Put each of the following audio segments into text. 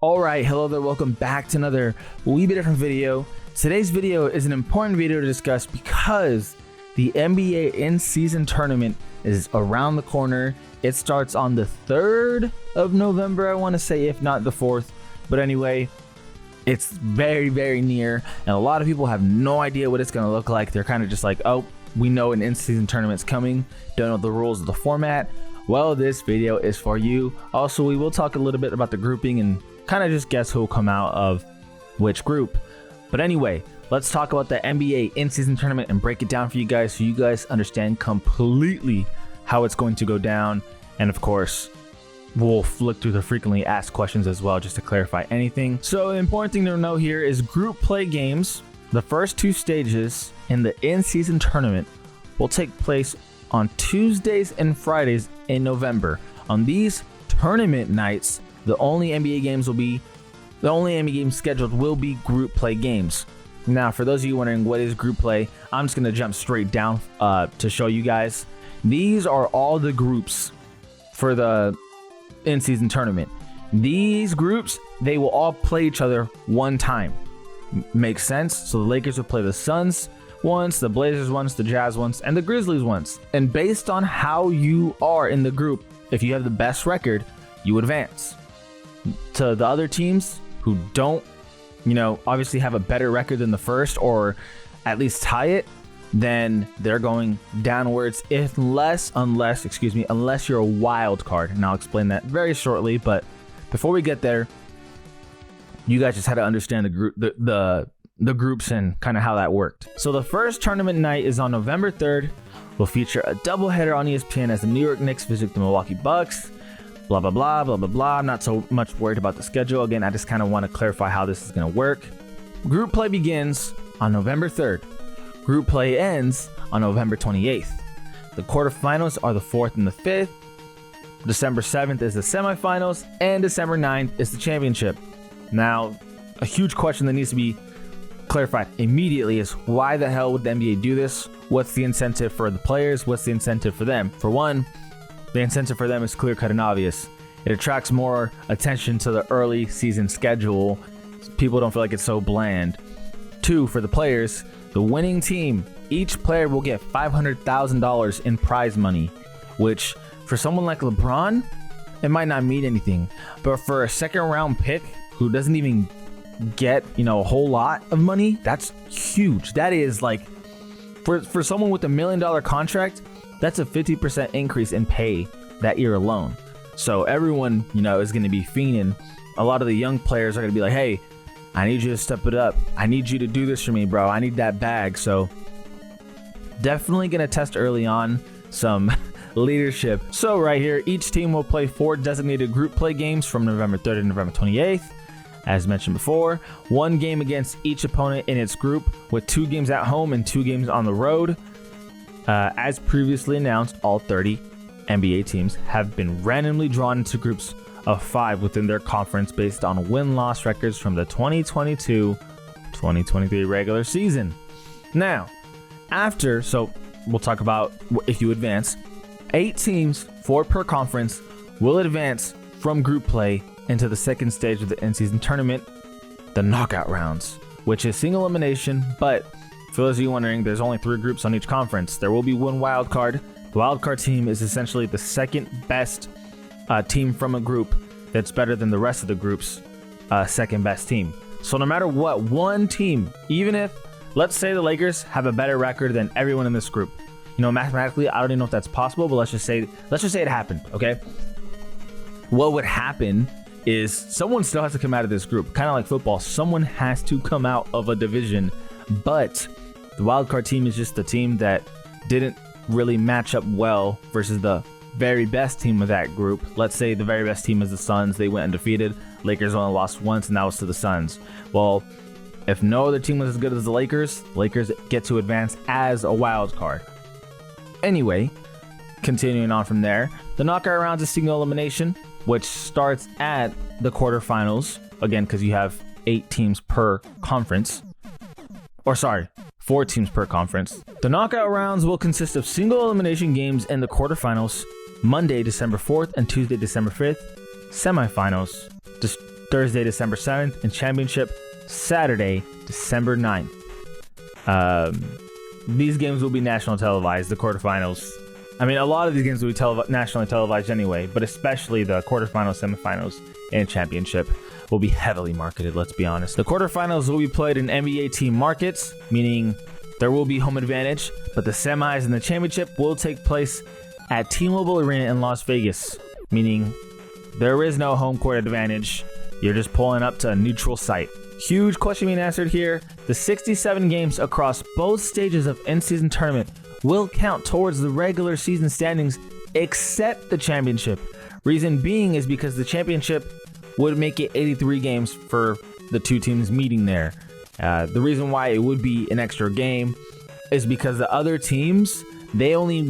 Alright, hello there, welcome back to another wee bit different video. Today's video is an important video to discuss because the NBA in-season tournament is around the corner. It starts on the 3rd of November, I want to say, if not the 4th. But anyway, it's very, very near, and a lot of people have no idea what it's going to look like. They're kind of just like, oh, we know an in-season tournament's coming, don't know the rules of the format. Well, this video is for you. Also, we will talk a little bit about the grouping and kind of just guess who will come out of which group. But anyway, let's talk about the NBA in-season tournament and break it down for you guys so you guys understand completely how it's going to go down. And of course, we'll flick through the frequently asked questions as well just to clarify anything. So the important thing to know here is group play games. The first two stages in the in-season tournament will take place on Tuesdays and Fridays in November. On these tournament nights, the only NBA games scheduled will be group play games. Now, for those of you wondering what is group play, I'm just going to jump straight down to show you guys. These are all the groups for the in-season tournament. These groups, they will all play each other one time. Makes sense? So the Lakers will play the Suns once, the Blazers once, the Jazz once, and the Grizzlies once. And based on how you are in the group, if you have the best record, you advance. To the other teams who don't, obviously have a better record than the first, or at least tie it, then they're going downwards unless you're a wild card. And I'll explain that very shortly. But before we get there, you guys just had to understand the groups and kind of how that worked. So the first tournament night is on November 3rd. We'll feature a doubleheader on ESPN as the New York Knicks visit the Milwaukee Bucks. Blah, blah, blah, blah, blah, blah. I'm not so much worried about the schedule. Again, I just kind of want to clarify how this is going to work. Group play begins on November 3rd. Group play ends on November 28th. The quarterfinals are the 4th and the 5th. December 7th is the semifinals, and December 9th is the championship. Now, a huge question that needs to be clarified immediately is why the hell would the NBA do this? What's the incentive for the players? What's the incentive for them? For one, the incentive for them is clear-cut and obvious. It attracts more attention to the early season schedule. People don't feel like it's so bland. 2, for the players, the winning team, each player will get $500,000 in prize money, which for someone like LeBron, it might not mean anything. But for a second-round pick who doesn't even get, a whole lot of money, that's huge. That is like, for someone with $1 million contract, that's a 50% increase in pay that year alone. So everyone, is going to be fiending. A lot of the young players are going to be like, hey, I need you to step it up. I need you to do this for me, bro. I need that bag. So definitely going to test early on some leadership. So right here, each team will play 4 designated group play games from November 3rd to November 28th. As mentioned before, 1 game against each opponent in its group, with 2 games at home and 2 games on the road. As previously announced, all 30 NBA teams have been randomly drawn into groups of 5 within their conference based on win-loss records from the 2022-2023 regular season. Now, so we'll talk about if you advance. 8 teams, 4 per conference, will advance from group play into the second stage of the in-season tournament, the knockout rounds, which is single elimination, but for those of you wondering, there's only 3 groups on each conference. There will be 1 wild card. The wild card team is essentially the second best team from a group that's better than the rest of the group's second best team. So no matter what, one team, even if, let's say the Lakers have a better record than everyone in this group, mathematically, I don't even know if that's possible, but let's just say it happened, okay? What would happen is someone still has to come out of this group, kind of like football. Someone has to come out of a division, but the wildcard team is just the team that didn't really match up well versus the very best team of that group. Let's say the very best team is the Suns. They went undefeated. Lakers only lost once, and that was to the Suns. Well, if no other team was as good as the Lakers get to advance as a wild card. Anyway, continuing on from there, the knockout rounds is single elimination, which starts at the quarterfinals. Again, because you have 8 teams per conference. 4 teams per conference. The knockout rounds will consist of single elimination games in the quarterfinals, Monday, December 4th and Tuesday, December 5th. Semifinals, Thursday, December 7th, and championship Saturday, December 9th. These games will be national televised, the quarterfinals. I mean, a lot of these games will be nationally televised anyway, but especially the quarterfinals, semifinals, and championship will be heavily marketed, let's be honest. The quarterfinals will be played in NBA team markets, meaning there will be home advantage, but the semis and the championship will take place at T-Mobile Arena in Las Vegas, meaning there is no home court advantage. You're just pulling up to a neutral site. Huge question being answered here. The 67 games across both stages of in-season tournament will count towards the regular season standings except the championship. Reason being is because the championship would make it 83 games for the two teams meeting there. The reason why it would be an extra game is because the other teams, they only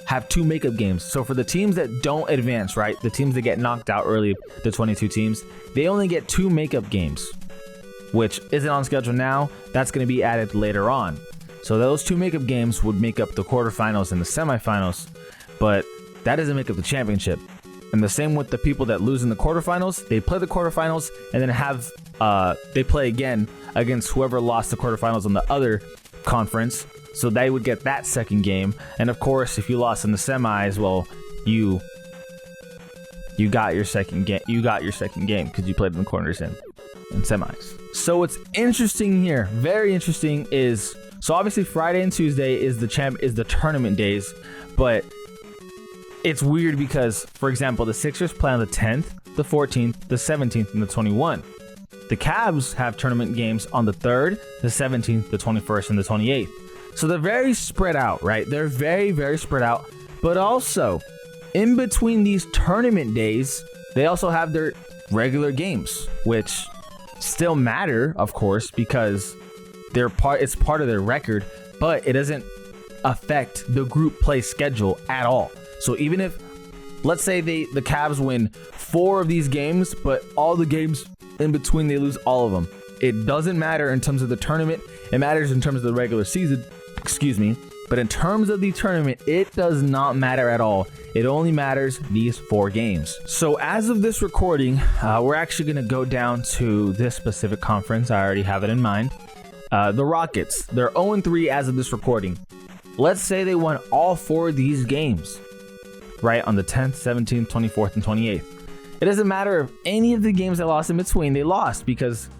have 2 makeup games. So for the teams that don't advance, right, the teams that get knocked out early, the 22 teams, they only get 2 makeup games, which isn't on schedule now. That's going to be added later on. So those 2 makeup games would make up the quarterfinals and the semifinals, but that doesn't make up the championship. And the same with the people that lose in the quarterfinals. They play the quarterfinals and then they play again against whoever lost the quarterfinals on the other conference. So they would get that second game. And of course, if you lost in the semis, well, you got your second game. You got your second game because you played in the quarters and semis. So what's interesting here, very interesting, is so obviously Friday and Tuesday is the tournament days, but it's weird because, for example, the Sixers play on the 10th, the 14th, the 17th, and the 21st. The Cavs have tournament games on the 3rd, the 17th, the 21st, and the 28th. So they're very spread out, right? They're very, very spread out. But also, in between these tournament days, they also have their regular games, which still matter, of course, because it's part of their record, but it doesn't affect the group play schedule at all. So even if, let's say the Cavs win 4 of these games, but all the games in between they lose all of them, it doesn't matter in terms of the tournament. It matters in terms of the regular season, but in terms of the tournament, it does not matter at all. It only matters these 4 games. So as of this recording, we're actually going to go down to this specific conference. I already have it in mind. The Rockets, they're 0-3 as of this recording. Let's say they won all 4 of these games, right, on the 10th, 17th, 24th, and 28th. It doesn't matter if any of the games they lost in between, they lost, because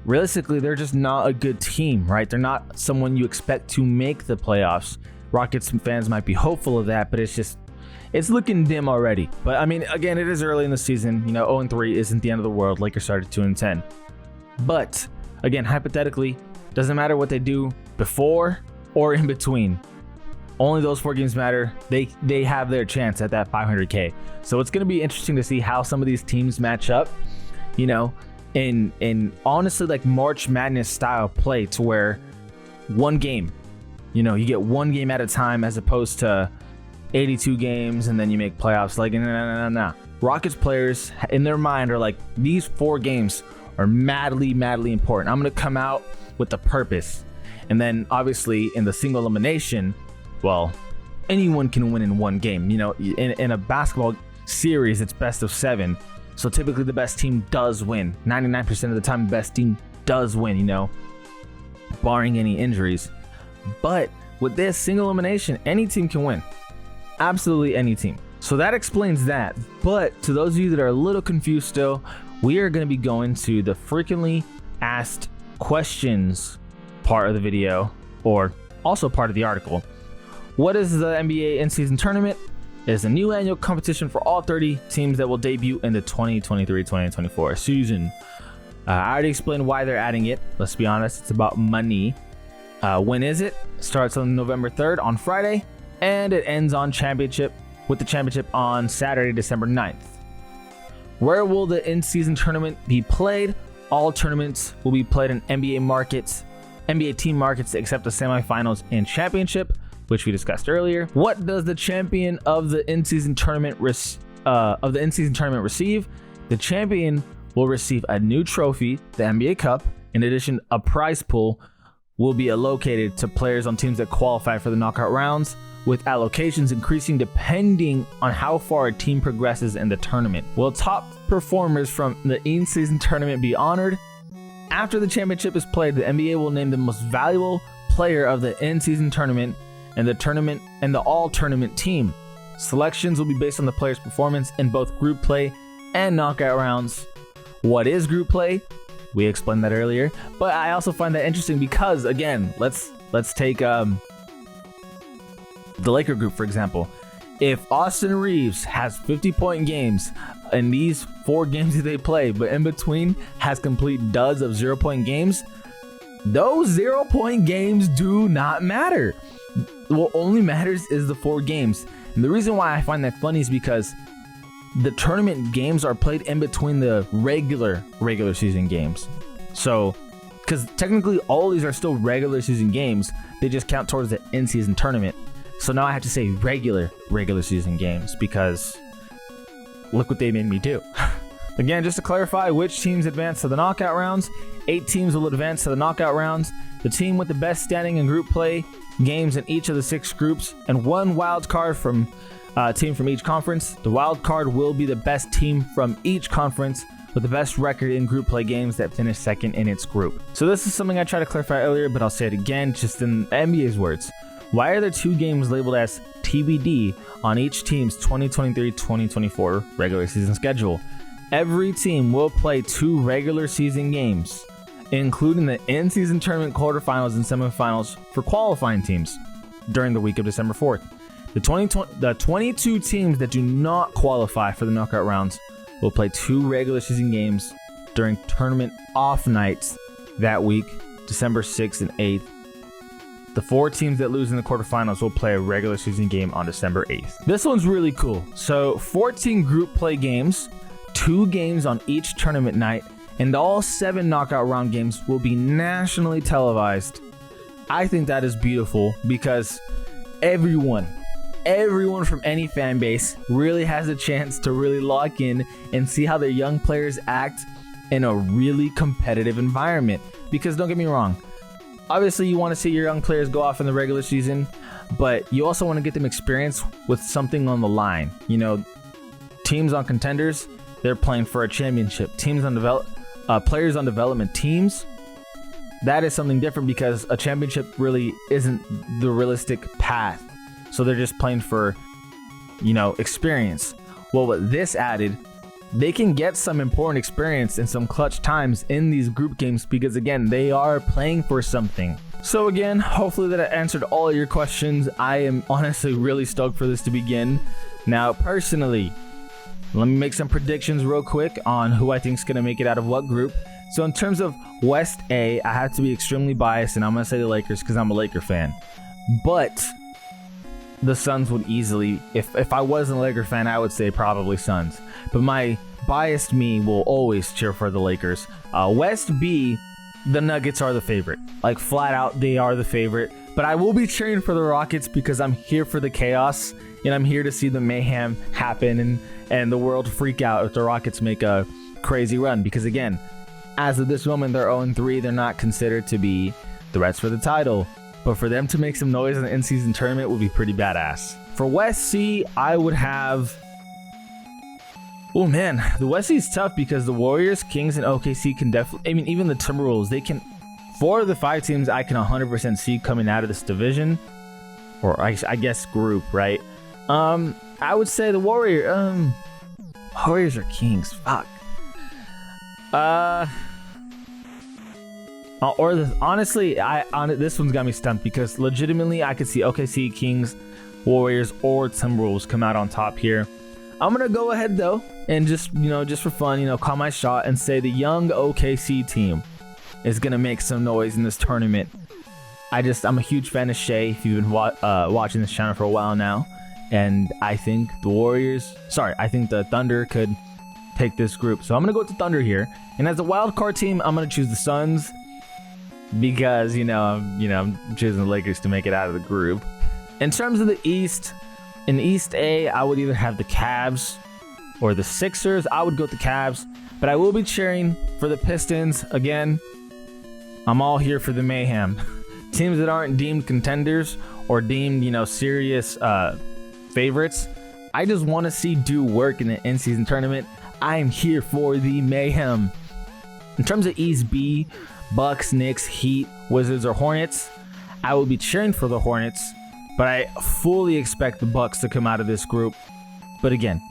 realistically, they're just not a good team, right? They're not someone you expect to make the playoffs. Rockets fans might be hopeful of that, but it's looking dim already. But I mean, again, it is early in the season. 0-3 isn't the end of the world. Lakers started 2-10. But again, hypothetically, doesn't matter what they do before or in between. Only those 4 games matter. They have their chance at that 500K. So it's going to be interesting to see how some of these teams match up, in honestly like March Madness style play, to where one game, you get one game at a time as opposed to 82 games and then you make playoffs. Like, nah. Rockets players in their mind are like, these 4 games are madly important. I'm going to come out with a purpose. And then obviously in the single elimination, well, anyone can win in one game. In a basketball series, it's best of 7. So typically the best team does win. 99% of the time, the best team does win, barring any injuries. But with this single elimination, any team can win. Absolutely any team. So that explains that. But to those of you that are a little confused still, we are going to be going to the frequently asked questions part of the video, or also part of the article. What is the NBA in-season tournament? It is a new annual competition for all 30 teams that will debut in the 2023-2024 season. I already explained why they're adding it. Let's be honest, it's about money. When is it? Starts on November 3rd on Friday, and it ends on with the championship on Saturday, December 9th. Where will the in-season tournament be played? All tournaments will be played in NBA team markets except the semifinals and championship, which we discussed earlier. What does the champion of the in-season tournament receive? The champion will receive a new trophy, the NBA Cup. In addition, a prize pool will be allocated to players on teams that qualify for the knockout rounds, with allocations increasing depending on how far a team progresses in the tournament. Will top performers from the in-season tournament be honored? After the championship is played, the NBA will name the most valuable player of the in-season tournament and the all-tournament team. Selections will be based on the player's performance in both group play and knockout rounds. What is group play? We explained that earlier, but I also find that interesting because, again, let's take the Laker group, for example. If Austin Reeves has 50-point games in these 4 games that they play, but in between has complete duds of 0-point games, those 0-point games do not matter. What only matters is the 4 games. And the reason why I find that funny is because the tournament games are played in between the regular season games. So, because technically all these are still regular season games, they just count towards the in-season tournament. So now I have to say regular season games because look what they made me do. Again, just to clarify which teams advance to the knockout rounds, 8 teams will advance to the knockout rounds. The team with the best standing in group play games in each of the 6 groups, and 1 wild card from team from each conference. The wild card will be the best team from each conference with the best record in group play games that finish second in its group. So this is something I tried to clarify earlier, but I'll say it again, just in NBA's words. Why are there 2 games labeled as TBD on each team's 2023-2024 regular season schedule? Every team will play 2 regular season games, including the in-season tournament quarterfinals and semifinals for qualifying teams during the week of December 4th. The 22 teams that do not qualify for the knockout rounds will play 2 regular season games during tournament off nights that week, December 6th and 8th. The 4 teams that lose in the quarterfinals will play a regular season game on December 8th. This one's really cool. So 14 group play games, 2 games on each tournament night, and all 7 knockout round games will be nationally televised. I think that is beautiful because everyone from any fan base really has a chance to really lock in and see how their young players act in a really competitive environment. Because don't get me wrong, obviously you want to see your young players go off in the regular season, but you also want to get them experience with something on the line. You know, teams on contenders, they're playing for a championship. Teams on players on development teams, that is something different because a championship really isn't the realistic path. So they're just playing for, experience. Well, with this added, they can get some important experience and some clutch times in these group games because, again, they are playing for something. So again, hopefully that I answered all of your questions. I am honestly really stoked for this to begin. Now, personally, let me make some predictions real quick on who I think is going to make it out of what group. So in terms of West A, I have to be extremely biased, and I'm going to say the Lakers because I'm a Laker fan. But the Suns would easily, if I wasn't a Laker fan, I would say probably Suns. But my biased me will always cheer for the Lakers. West B, the Nuggets are the favorite. Like flat out, they are the favorite. But I will be cheering for the Rockets because I'm here for the chaos, and I'm here to see the mayhem happen and the world freak out if the Rockets make a crazy run. Because again, as of this moment, they're 0-3. They're not considered to be threats for the title. But for them to make some noise in the in-season tournament would be pretty badass. For West C, I would have... Oh man, the West C is tough because the Warriors, Kings, and OKC can definitely... I mean, even the Timberwolves, they can... 4 of the 5 teams I can 100% see coming out of this division. Or I guess group, right? I would say the Warriors or Kings. Fuck. Honestly, this one's got me stumped because legitimately I could see OKC, Kings, Warriors, or Timberwolves come out on top here. I'm gonna go ahead though and just for fun, call my shot and say the young OKC team is gonna make some noise in this tournament. I'm a huge fan of Shea. If you've been watching this channel for a while now, and I think the Thunder could take this group. So I'm gonna go with the Thunder here. And as a wild card team, I'm gonna choose the Suns because I'm choosing the Lakers to make it out of the group. In terms of the East, in East A, I would either have the Cavs or the Sixers. I would go with the Cavs, but I will be cheering for the Pistons again. I'm all here for the mayhem. Teams that aren't deemed contenders or deemed, serious favorites. I just want to see do work in the in-season tournament. I am here for the mayhem. In terms of East B, Bucks, Knicks, Heat, Wizards, or Hornets, I will be cheering for the Hornets, but I fully expect the Bucks to come out of this group. But again,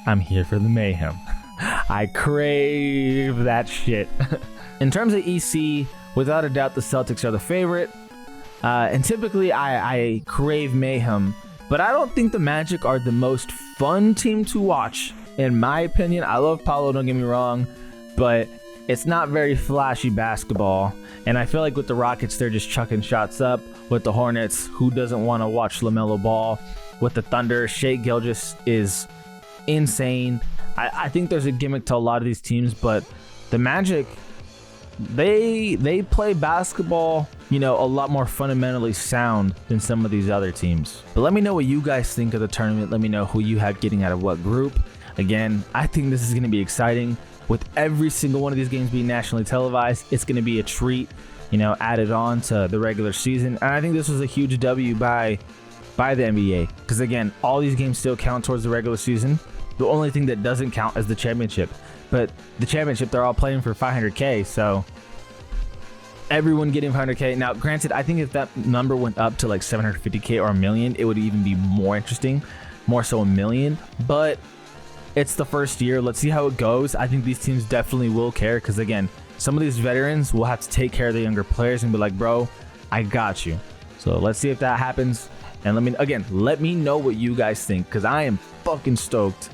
I'm here for the mayhem. I crave that shit. In terms of EC, without a doubt, the Celtics are the favorite. And typically, I crave mayhem, but I don't think the Magic are the most fun team to watch. In my opinion, I love Paolo, don't get me wrong, but it's not very flashy basketball. And I feel like with the Rockets, they're just chucking shots up. With the Hornets, who doesn't want to watch LaMelo Ball? With the Thunder, Shai Gilgeous is insane. I think there's a gimmick to a lot of these teams, but the Magic, they play basketball, a lot more fundamentally sound than some of these other teams. But let me know what you guys think of the tournament. Let me know who you have getting out of what group. Again, I think this is going to be exciting. With every single one of these games being nationally televised, it's going to be a treat, added on to the regular season. And I think this was a huge W by the NBA. Because again, all these games still count towards the regular season. The only thing that doesn't count is the championship. But the championship, they're all playing for 500K. So everyone getting 500K. Now, granted, I think if that number went up to like 750K or a million, it would even be more interesting. More so a million. But it's the first year. Let's see how it goes. I think these teams definitely will care because, again, some of these veterans will have to take care of the younger players and be like, bro, I got you. So let's see if that happens. And let me know what you guys think because I am fucking stoked.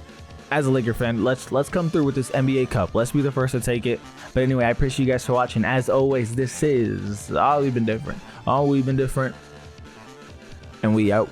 As a Laker fan, let's come through with this NBA Cup. Let's be the first to take it. But anyway, I appreciate you guys for watching. As always, this is All We've Been Different. All We've Been Different. And we out.